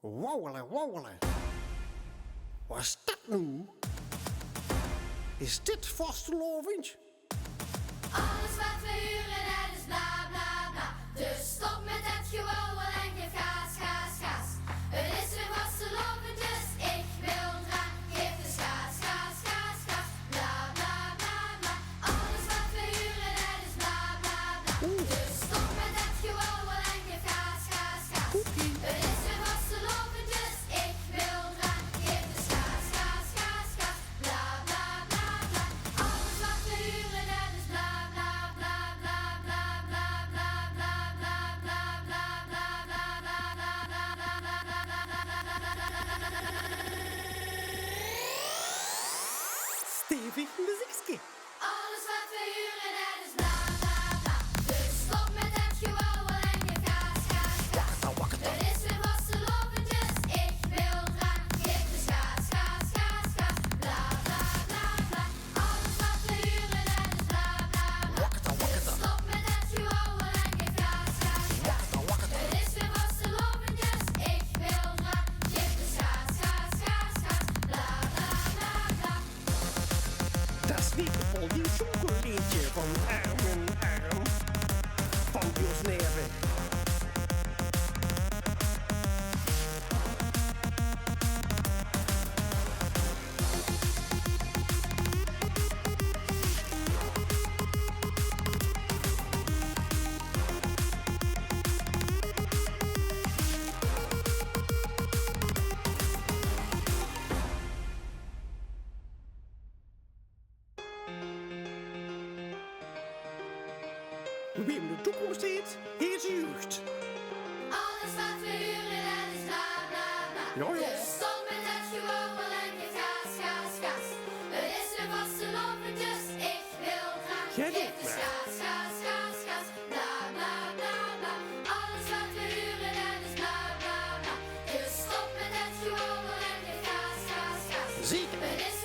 Wauwelen, wauwelen. Wat is dat nu? Is dit vastelovend? Alles wat we huren, dat is bla bla bla. Dus stop met het gewauwel en geef gas, gas, gas. Het is weer vastelovend, dus ik wil graag. Geef dus gas, gas, gas, gas. Bla bla bla bla. Alles wat we huren, dat is bla bla bla. Dus stop met het gewauwel en geef gas, gas, gas. Het is weer vastelovend, dus ik wil graag. Geef dus gas, gas, gas, gas. Bla bla bla bla. Alles wat we huren, dat is bla bla bla bla bla bla bla bla bla bla bla bla bla Stevig muziekje. Alles wat we huren, dat is bla bla bla. Dus stop met het gewauwel en geef gas, gas, gas. Het is weer vastelovend, dus ik wil graag. Geef dus gas, gas, gas, gas. Bla bla bla bla. Alles wat we huren, dat is bla bla bla. Dus stop met het gewauwel en geef gas, gas, gas. Het is weer vastelovend, dus ik wil graag. Geef dus gas, gas, gas, gas. Bla bla bla bla. Dat is niet het liedje van Arm in Arm van Jos Neven. Wie in de toekomst heet, heet jeugd. Alles wat we huren, dat is bla bla bla. Ja, ja. Dus stop met het gewauwel en geef gas, gas, gas. Het is weer vastelovend, dus ik wil graag. Jij Geef doet dus maar. gas, gas, gas, gas. Bla bla bla bla. Alles wat we huren, dat is bla bla bla. Dus stop met het gewauwel en geef gas, gas, gas. Zeker. Het is